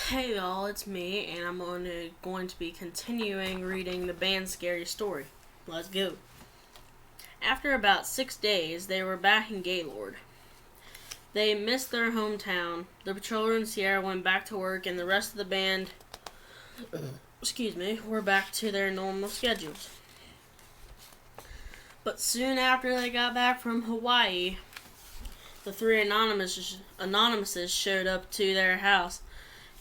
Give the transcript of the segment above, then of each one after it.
Hey y'all, it's me, and I'm going to be continuing reading the band's scary story. Let's go. After about 6 days, they were back in Gaylord. They missed their hometown. The patroller and Sierra went back to work, and the rest of the band, were back to their normal schedules. But soon after they got back from Hawaii, the three anonymouses showed up to their house,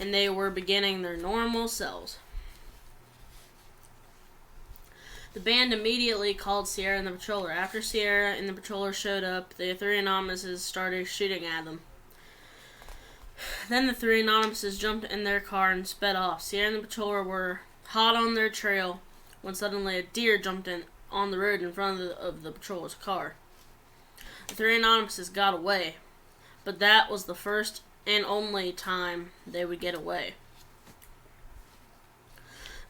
and they were beginning their normal selves. The band immediately called Sierra and the patroller. After Sierra and the patroller showed up, the three anonymouses started shooting at them. Then the three anonymouses jumped in their car and sped off. Sierra and the patroller were hot on their trail when suddenly a deer jumped in on the road in front of the patroller's car. The three anonymouses got away, but that was the first and only time they would get away.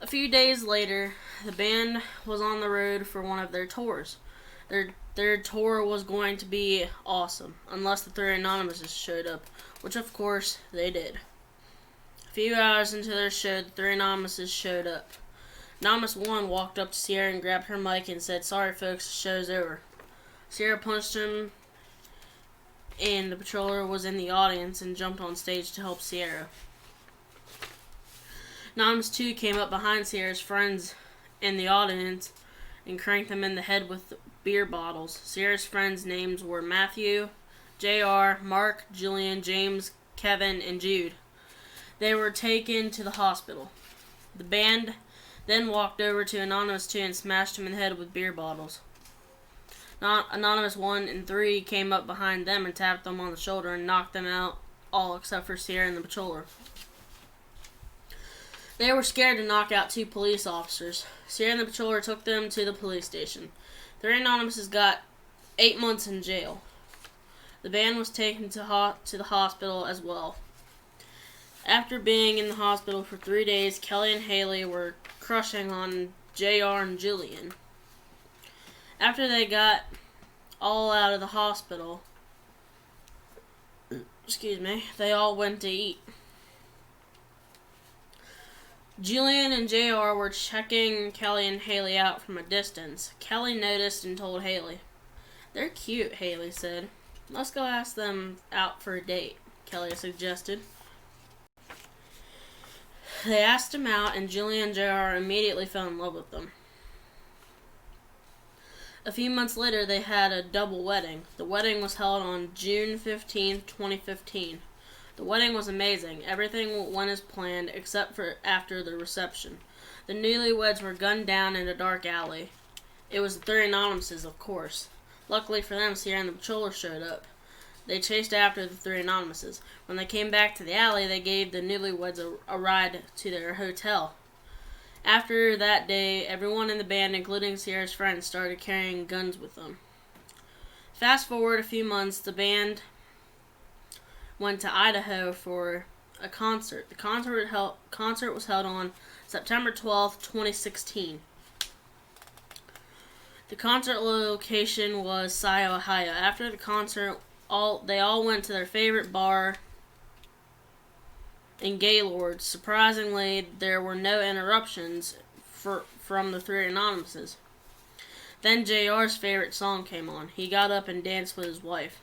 A few days later, the band was on the road for one of their tours. Their tour was going to be awesome, unless the three anonymouses showed up, which of course they did. A few hours into their show, the three anonymouses showed up. Anonymous 1 walked up to Sierra and grabbed her mic and said, "Sorry folks, the show's over." Sierra punched him, and the patroller was in the audience and jumped on stage to help Sierra. Anonymous 2 came up behind Sierra's friends in the audience and cranked them in the head with beer bottles. Sierra's friends' names were Matthew, JR, Mark, Julian, James, Kevin, and Jude. They were taken to the hospital. The band then walked over to Anonymous 2 and smashed him in the head with beer bottles. Anonymous 1 and 3 came up behind them and tapped them on the shoulder and knocked them out, all except for Sierra and the patroller. They were scared to knock out 2 police officers. Sierra and the patroller took them to the police station. The three anonymouses got 8 months in jail. The band was taken to the hospital as well. After being in the hospital for 3 days, Kelly and Haley were crushing on JR and Julian. After they got all out of the hospital, they all went to eat. Julian and JR were checking Kelly and Haley out from a distance. Kelly noticed and told Haley. "They're cute," Haley said. "Let's go ask them out for a date," Kelly suggested. They asked him out, and Julian and JR immediately fell in love with them. A few months later, they had a double wedding. The wedding was held on June 15th, 2015. The wedding was amazing. Everything went as planned, except for after the reception. The newlyweds were gunned down in a dark alley. It was the three anonymouses, of course. Luckily for them, Sierra and the patroller showed up. They chased after the three anonymouses. When they came back to the alley, they gave the newlyweds a ride to their hotel. After that day, everyone in the band, including Sierra's friends, started carrying guns with them. Fast forward a few months, the band went to Idaho for a concert. The concert was held on September 12th, 2016. The concert location was Cy, Ohio. After the concert, they all went to their favorite bar in Gaylord. Surprisingly, there were no interruptions from the three anonymouses. Then JR's favorite song came on. He got up and danced with his wife.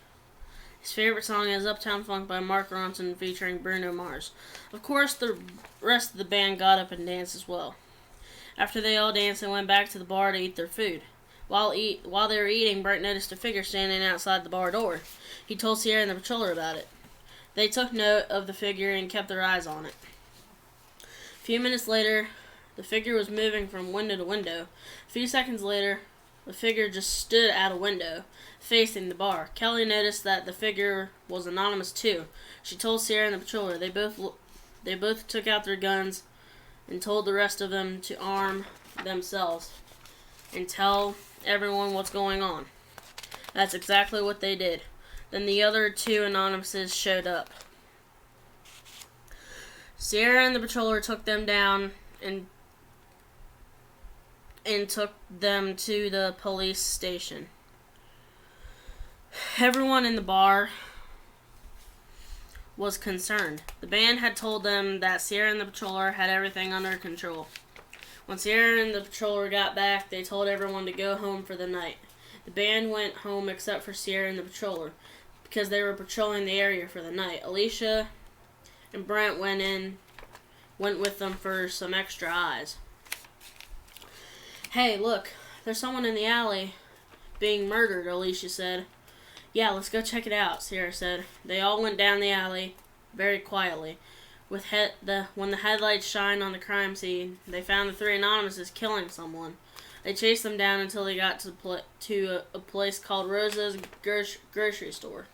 His favorite song is Uptown Funk by Mark Ronson featuring Bruno Mars. Of course, the rest of the band got up and danced as well. After they all danced, they went back to the bar to eat their food. While they were eating, Brent noticed a figure standing outside the bar door. He told Sierra and the patroller about it. They took note of the figure and kept their eyes on it. A few minutes later, the figure was moving from window to window. A few seconds later, the figure just stood at a window, facing the bar. Kelly noticed that the figure was Anonymous 2. She told Sierra and the patroller. They both took out their guns and told the rest of them to arm themselves and tell everyone what's going on. That's exactly what they did. Then the other 2 anonymouses showed up. Sierra and the patroller took them down and took them to the police station. Everyone in the bar was concerned. The band had told them that Sierra and the patroller had everything under control. When Sierra and the patroller got back, they told everyone to go home for the night. The band went home except for Sierra and the patroller, because they were patrolling the area for the night. Alicia and Brent went with them for some extra eyes. "Hey, look, there's someone in the alley being murdered," Alicia said. "Yeah, let's go check it out," Sierra said. They all went down the alley very quietly. When the headlights shined on the crime scene, they found the three Anonymouses killing someone. They chased them down until they got to a place called Rosa's grocery store.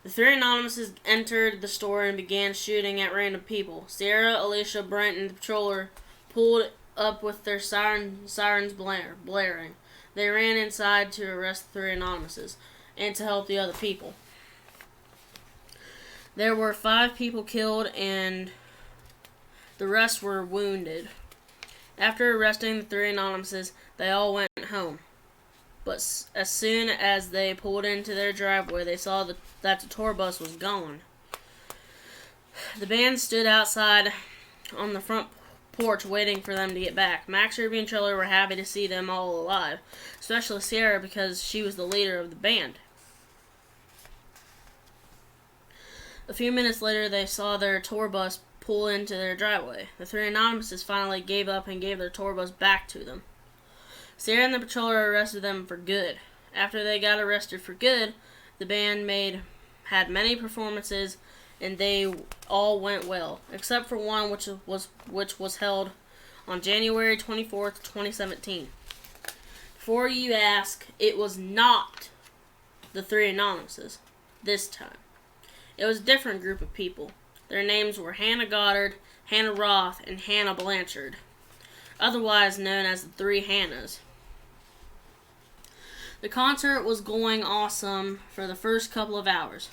The three Anonymouses entered the store and began shooting at random people. Sierra, Alicia, Brent, and the patroller pulled up with their sirens blaring. They ran inside to arrest the three Anonymouses and to help the other people. There were 5 people killed and the rest were wounded. After arresting the three Anonymouses, they all went home. But as soon as they pulled into their driveway, they saw that the tour bus was gone. The band stood outside on the front porch waiting for them to get back. Max, Ruby, and Triller were happy to see them all alive, especially Sierra because she was the leader of the band. A few minutes later, they saw their tour bus pull into their driveway. The three Anonymouses finally gave up and gave their tour bus back to them. Sierra and the patroller arrested them for good. After they got arrested for good, the band had many performances, and they all went well, except for one which was held on January 24th, 2017. Before you ask, it was not the three Anonymouses this time. It was a different group of people. Their names were Hannah Goddard, Hannah Roth, and Hannah Blanchard, otherwise known as the Three Hannahs. The concert was going awesome for the first couple of hours,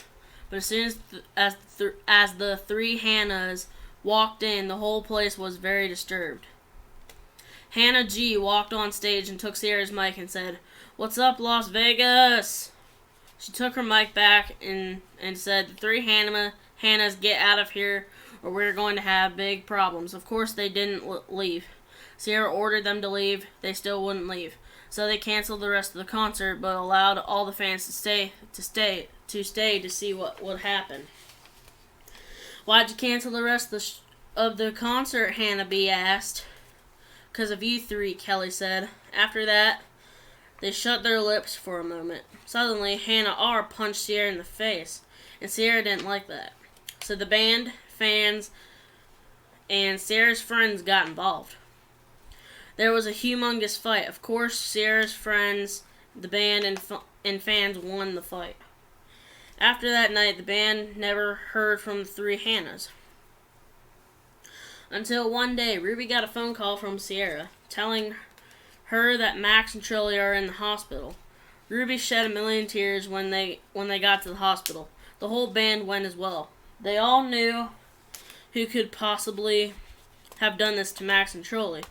but as soon as the Three Hannahs walked in, the whole place was very disturbed. Hannah G walked on stage and took Sierra's mic and said, "What's up, Las Vegas?" She took her mic back and said, "The three Hannahs, get out of here or we're going to have big problems." Of course, they didn't leave. Sierra ordered them to leave. They still wouldn't leave. So they canceled the rest of the concert, but allowed all the fans to stay to see what would happen. "Why'd you cancel the rest of the concert?" Hannah B asked. "'Cause of you three," Kelly said. After that, they shut their lips for a moment. Suddenly, Hannah R punched Sierra in the face, and Sierra didn't like that. So the band, fans, and Sierra's friends got involved. There was a humongous fight. Of course, Sierra's friends, the band, and fans won the fight. After that night, the band never heard from the three Hannahs. Until one day, Ruby got a phone call from Sierra, telling her that Max and Trilly are in the hospital. Ruby shed a million tears when they got to the hospital. The whole band went as well. They all knew who could possibly have done this to Max and Trilly.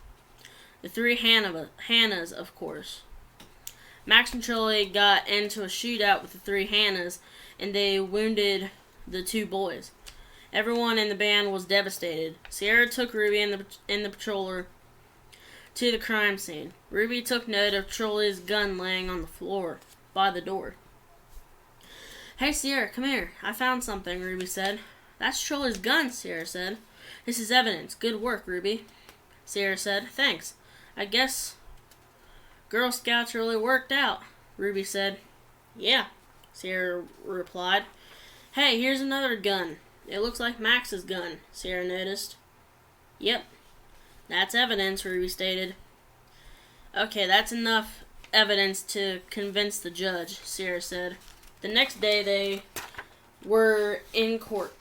The three Hannahs, of course. Max and Trilly got into a shootout with the three Hannahs, and they wounded the 2 boys. Everyone in the band was devastated. Sierra took Ruby and the patroller to the crime scene. Ruby took note of Trilly's gun laying on the floor by the door. "Hey, Sierra, come here. I found something," Ruby said. "That's Trilly's gun," Sierra said. "This is evidence. Good work, Ruby." Sierra said, "Thanks. I guess Girl Scouts really worked out," Ruby said. "Yeah," Sierra replied. "Hey, here's another gun. It looks like Max's gun," Sierra noticed. "Yep. That's evidence," Ruby stated. "Okay, that's enough evidence to convince the judge," Sierra said. The next day, they were in court.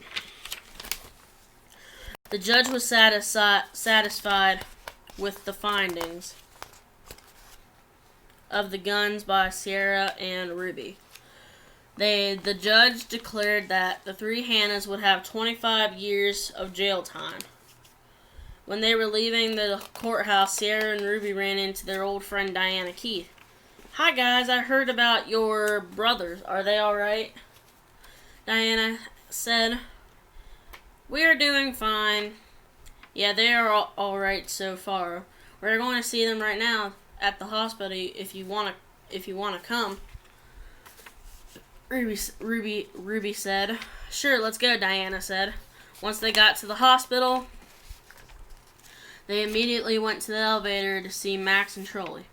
The judge was satisfied with the findings of the guns by Sierra and Ruby. The judge declared that the three Hannahs would have 25 years of jail time. When they were leaving the courthouse, Sierra and Ruby ran into their old friend Diana Keith. "Hi guys, I heard about your brothers. Are they alright?" Diana said, "We are doing fine. Yeah, they are all right so far. We're going to see them right now at the hospital if you want to come." Ruby said. "Sure, let's go," Diana said. Once they got to the hospital, they immediately went to the elevator to see Max and Trolley.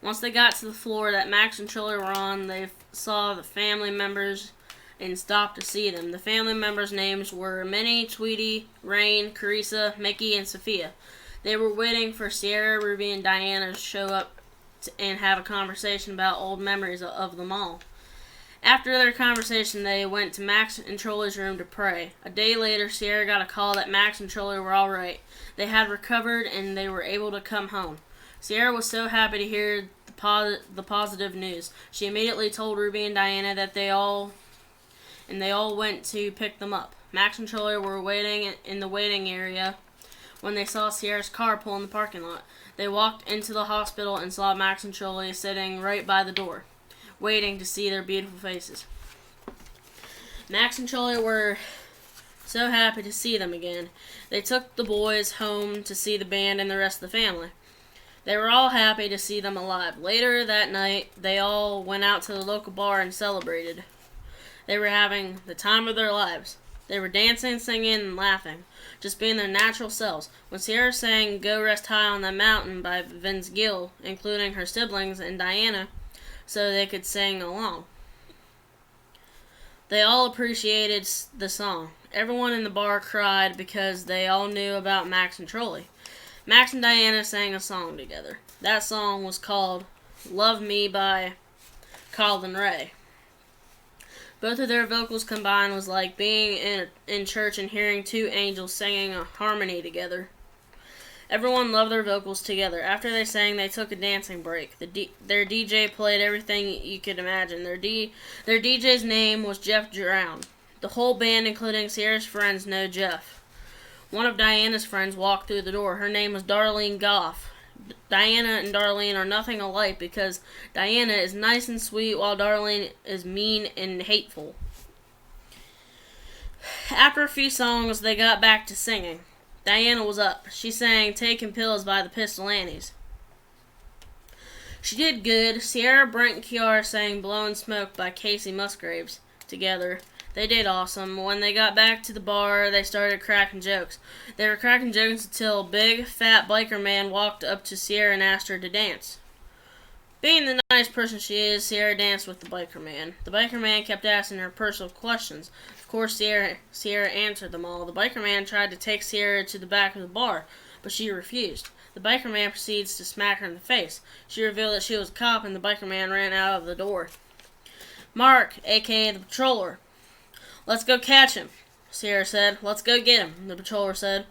Once they got to the floor that Max and Trolley were on, they saw the family members and stopped to see them. The family members' names were Minnie, Tweety, Rain, Carissa, Mickey, and Sophia. They were waiting for Sierra, Ruby, and Diana to show up and have a conversation about old memories of them all. After their conversation, they went to Max and Trolley's room to pray. A day later, Sierra got a call that Max and Trolley were all right. They had recovered and they were able to come home. Sierra was so happy to hear the positive news. She immediately told Ruby and Diana that they all went to pick them up. Max and Trolley were waiting in the waiting area when they saw Sierra's car pull in the parking lot. They walked into the hospital and saw Max and Trolley sitting right by the door, waiting to see their beautiful faces. Max and Trolley were so happy to see them again. They took the boys home to see the band and the rest of the family. They were all happy to see them alive. Later that night, they all went out to the local bar and celebrated. They were having the time of their lives. They were dancing, singing, and laughing, just being their natural selves. When Sierra sang "Go Rest High on the Mountain" by Vince Gill, including her siblings and Diana, so they could sing along, they all appreciated the song. Everyone in the bar cried because they all knew about Max and Trolley. Max and Diana sang a song together. That song was called "Love Me" by Colin Ray. Both of their vocals combined was like being in church and hearing two angels singing a harmony together. Everyone loved their vocals together. After they sang, they took a dancing break. Their DJ played everything you could imagine. Their DJ's name was Jeff Drown. The whole band, including Sierra's friends, know Jeff. One of Diana's friends walked through the door. Her name was Darlene Goff. Diana and Darlene are nothing alike because Diana is nice and sweet while Darlene is mean and hateful. After a few songs, they got back to singing. Diana was up. She sang "Taking Pills" by the Pistol Annies. She did good. Sierra, Brent, and Kiara sang "Blowing Smoke" by Casey Musgraves together. They did awesome. When they got back to the bar, they started cracking jokes. They were cracking jokes until a big, fat biker man walked up to Sierra and asked her to dance. Being the nice person she is, Sierra danced with the biker man. The biker man kept asking her personal questions. Of course, Sierra answered them all. The biker man tried to take Sierra to the back of the bar, but she refused. The biker man proceeds to smack her in the face. She revealed that she was a cop, and the biker man ran out of the door. "Mark, a.k.a. the patroller. Let's go catch him," Sierra said. "Let's go get him," the patroller said.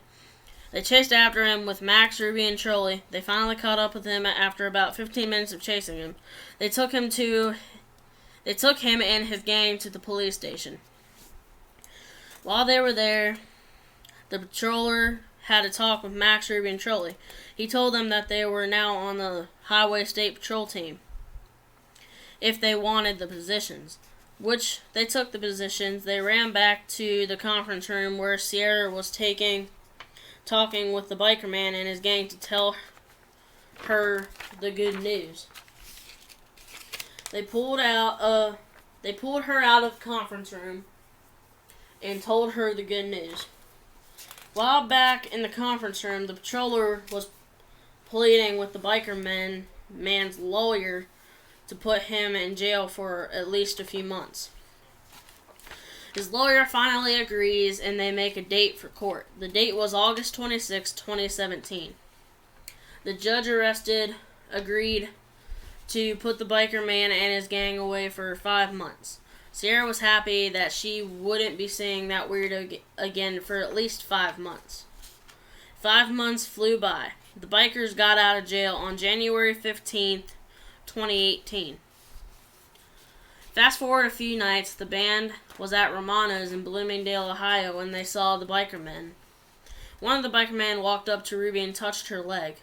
They chased after him with Max, Ruby, and Trolley. They finally caught up with him after about 15 minutes of chasing him. They took him and his gang to the police station. While they were there, the patroller had a talk with Max, Ruby, and Trolley. He told them that they were now on the Highway State Patrol team if they wanted the positions. Which they took the positions. They ran back to the conference room where Sierra was talking with the biker man and his gang to tell her the good news. They pulled her out of the conference room and told her the good news. While back in the conference room, the patroller was pleading with the biker man's lawyer to put him in jail for at least a few months. His lawyer finally agrees and they make a date for court. The date was August 26, 2017. The judge agreed to put the biker man and his gang away for 5 months. Sierra was happy that she wouldn't be seeing that weirdo again for at least 5 months. 5 months flew by. The bikers got out of jail on January 15th, 2018. Fast forward a few nights, the band was at Romano's in Bloomingdale, Ohio, when they saw the biker men. One of the biker men walked up to Ruby and touched her leg.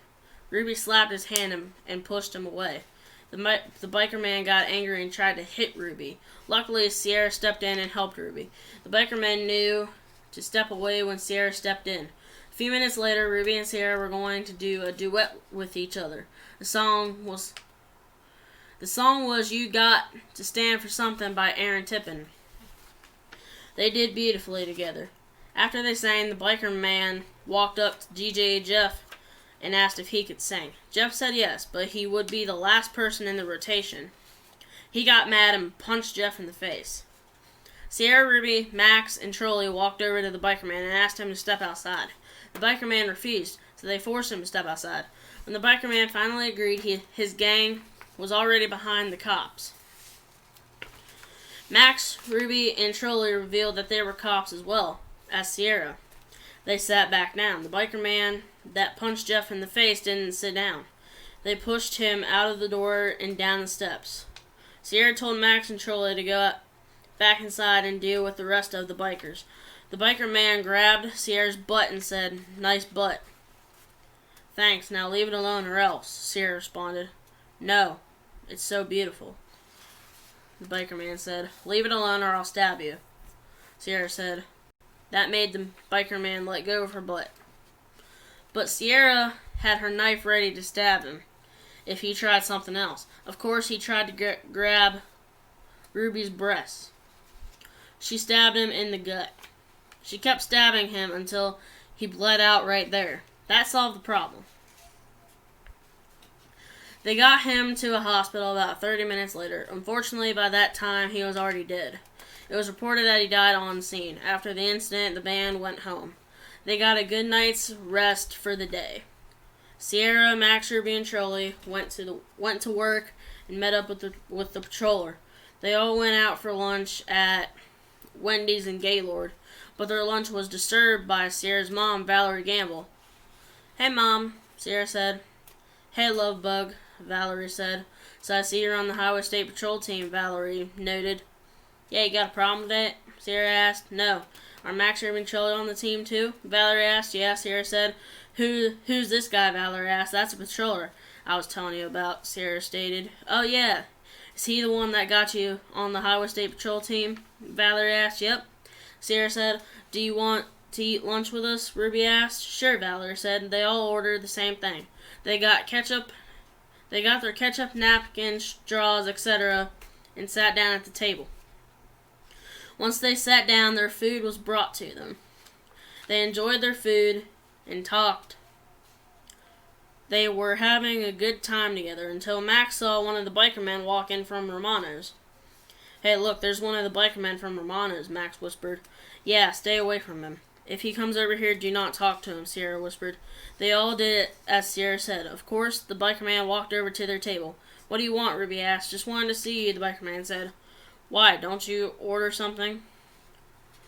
Ruby slapped his hand and pushed him away. The biker man got angry and tried to hit Ruby. Luckily, Sierra stepped in and helped Ruby. The biker man knew to step away when Sierra stepped in. A few minutes later, Ruby and Sierra were going to do a duet with each other. The song was "You Got to Stand for Something" by Aaron Tippin. They did beautifully together. After they sang, the biker man walked up to DJ Jeff and asked if he could sing. Jeff said yes, but he would be the last person in the rotation. He got mad and punched Jeff in the face. Sierra, Ruby, Max, and Trolley walked over to the biker man and asked him to step outside. The biker man refused, so they forced him to step outside. When the biker man finally agreed, his gang was already behind the cops. Max, Ruby, and Trolley revealed that they were cops as well as Sierra. They sat back down. The biker man that punched Jeff in the face didn't sit down. They pushed him out of the door and down the steps. Sierra told Max and Trolley to go back inside and deal with the rest of the bikers. The biker man grabbed Sierra's butt and said, "Nice butt." "Thanks, now leave it alone or else," Sierra responded. "No, it's so beautiful." The biker man said, "Leave it alone or I'll stab you." Sierra said. That made the biker man let go of her butt. But Sierra had her knife ready to stab him if he tried something else. Of course, he tried to grab Ruby's breasts. She stabbed him in the gut. She kept stabbing him until he bled out right there. That solved the problem. They got him to a hospital about 30 minutes later. Unfortunately, by that time, he was already dead. It was reported that he died on scene. After the incident, the band went home. They got a good night's rest for the day. Sierra, Max, Ruby, and Trolley went to work and met up with the patroller. They all went out for lunch at Wendy's and Gaylord, but their lunch was disturbed by Sierra's mom, Valerie Gamble. "Hey, Mom," Sierra said. "Hey, love bug," Valerie said. "So I see you're on the Highway State Patrol team," Valerie noted. "Yeah, you got a problem with it?" Sierra asked. "No. Are Max, Ruby, and Trolley on the team too?" Valerie asked. "Yeah," Sierra said. Who's this guy?" Valerie asked. "That's a patroller I was telling you about," Sierra stated. "Oh, yeah. Is he the one that got you on the Highway State Patrol team?" Valerie asked. "Yep." Sierra said. "Do you want to eat lunch with us?" Ruby asked. "Sure," Valerie said. They all ordered the same thing. They got their ketchup, napkins, straws, etc., and sat down at the table. Once they sat down, their food was brought to them. They enjoyed their food and talked. They were having a good time together until Max saw one of the biker men walk in from Romano's. "Hey, look, there's one of the biker men from Romano's," Max whispered. "Yeah, stay away from him. If he comes over here, do not talk to him," Sierra whispered. They all did as Sierra said. Of course, the biker man walked over to their table. "What do you want?" Ruby asked. "Just wanted to see you," the biker man said. "Why, don't you order something?"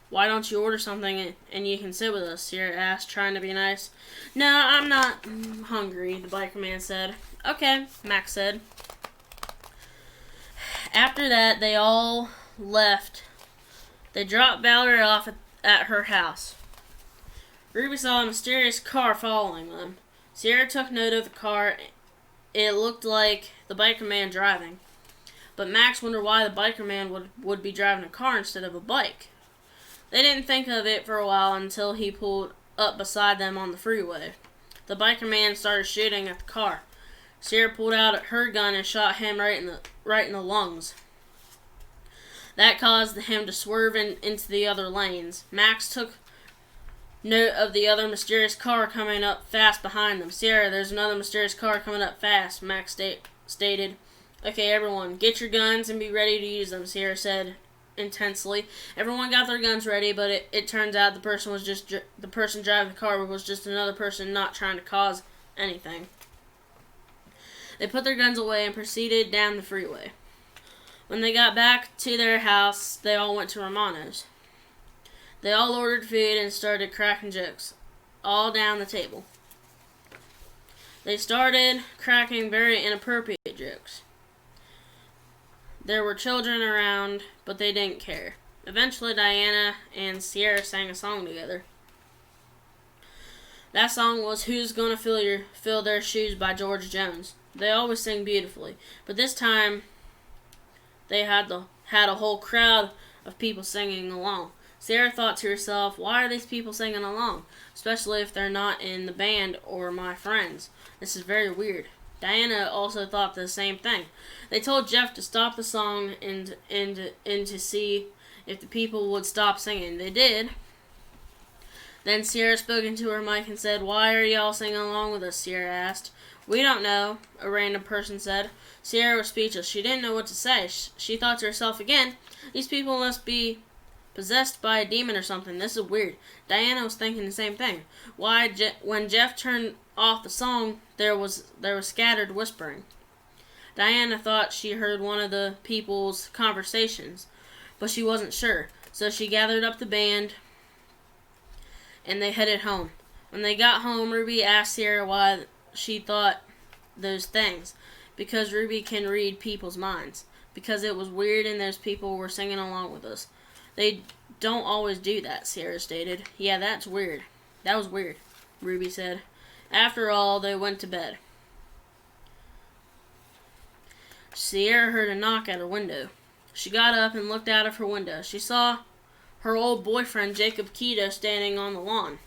"Why don't you order something and you can sit with us?" Sierra asked, trying to be nice. "No, I'm not hungry," the biker man said. "Okay," Max said. After that, they all left. They dropped Valerie off at her house. Ruby saw a mysterious car following them. Sierra took note of the car. It looked like the biker man driving. But Max wondered why the biker man would be driving a car instead of a bike. They didn't think of it for a while until he pulled up beside them on the freeway. The biker man started shooting at the car. Sierra pulled out her gun and shot him right in the lungs. That caused him to swerve into the other lanes. Max took note of the other mysterious car coming up fast behind them. "Sierra, there's another mysterious car coming up fast," Max stated. "Okay, everyone, get your guns and be ready to use them," Sierra said intensely. Everyone got their guns ready, but it turns out the person driving the car was just another person not trying to cause anything. They put their guns away and proceeded down the freeway. When they got back to their house, they all went to Romano's. They all ordered food and started cracking jokes, all down the table. They started cracking very inappropriate jokes. There were children around, but they didn't care. Eventually, Diana and Sierra sang a song together. That song was "Who's Gonna Fill Their Shoes" by George Jones. They always sing beautifully, but this time they had a whole crowd of people singing along. Sarah thought to herself, why are these people singing along, especially if they're not in the band or my friends? This is very weird. Diana also thought the same thing. They told Jeff to stop the song and to see if the people would stop singing. They did. Then Sierra spoke into her mic and said, why are y'all singing along with us? Sierra asked. We don't know, a random person said. Sierra was speechless. She didn't know what to say. She thought to herself again, these people must be possessed by a demon or something. This is weird. Diana was thinking the same thing. When Jeff turned off the song, there was scattered whispering. Diana thought she heard one of the people's conversations, but she wasn't sure. So she gathered up the band, and they headed home. When they got home, Ruby asked Sierra why she thought those things. Because Ruby can read people's minds. Because it was weird and those people were singing along with us. They don't always do that, Sierra stated. Yeah, that's weird. That was weird, Ruby said. After all, they went to bed. Sierra heard a knock at her window. She got up and looked out of her window. She saw her old boyfriend, Jacob Keto, standing on the lawn.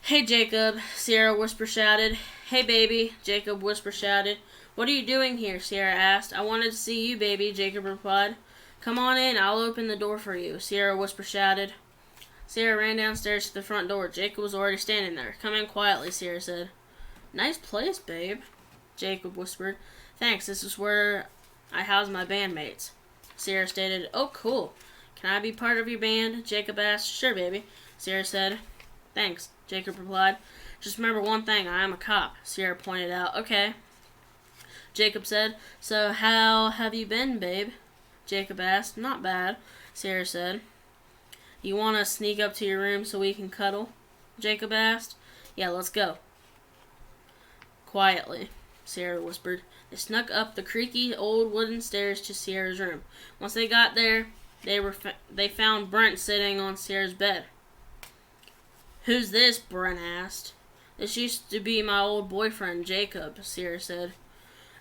Hey, Jacob, Sierra whisper shouted. Hey, baby, Jacob whisper shouted. What are you doing here? Sierra asked. I wanted to see you, baby, Jacob replied. Come on in, I'll open the door for you, Sierra whisper shouted. Sierra ran downstairs to the front door. Jacob was already standing there. Come in quietly, Sierra said. Nice place, babe, Jacob whispered. Thanks, this is where I house my bandmates, Sierra stated. Oh, cool. Can I be part of your band? Jacob asked. Sure, baby, Sierra said. Thanks, Jacob replied. Just remember one thing, I am a cop, Sierra pointed out. Okay, Jacob said. So how have you been, babe? Jacob asked. Not bad, Sierra said. You want to sneak up to your room so we can cuddle? Jacob asked. Yeah, let's go. Quietly, Sierra whispered. They snuck up the creaky old wooden stairs to Sierra's room. Once they got there, they found Brent sitting on Sierra's bed. Who's this? Brent asked. This used to be my old boyfriend, Jacob, Sierra said.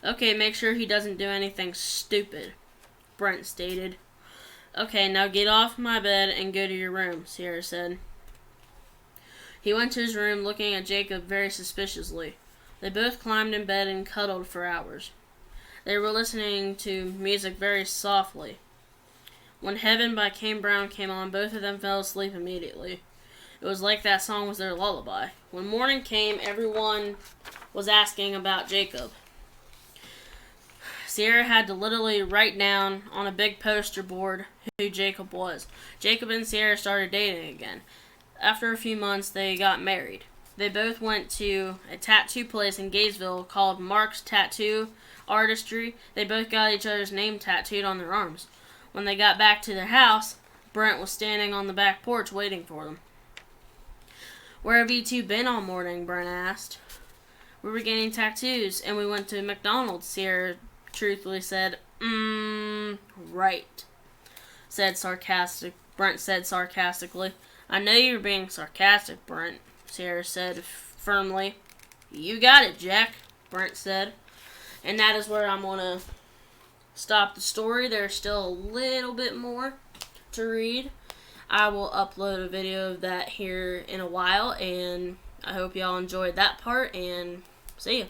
Okay, make sure he doesn't do anything stupid, Brent stated. Okay, now get off my bed and go to your room, Sierra said. He went to his room, looking at Jacob very suspiciously. They both climbed in bed and cuddled for hours. They were listening to music very softly. When Heaven by Kane Brown came on, both of them fell asleep immediately. It was like that song was their lullaby. When morning came, everyone was asking about Jacob. Sierra had to literally write down on a big poster board who Jacob was. Jacob and Sierra started dating again. After a few months, they got married. They both went to a tattoo place in Gainesville called Mark's Tattoo Artistry. They both got each other's name tattooed on their arms. When they got back to their house, Brent was standing on the back porch waiting for them. Where have you two been all morning? Brent asked. We were getting tattoos, and we went to McDonald's, Sierra truthfully said. Right, Brent said sarcastically. I know you're being sarcastic, Brent, Sierra said firmly. You got it, Jack, Brent said. And that is where I'm going to stop the story. There's still a little bit more to read. I will upload a video of that here in a while, and I hope y'all enjoyed that part, and see ya.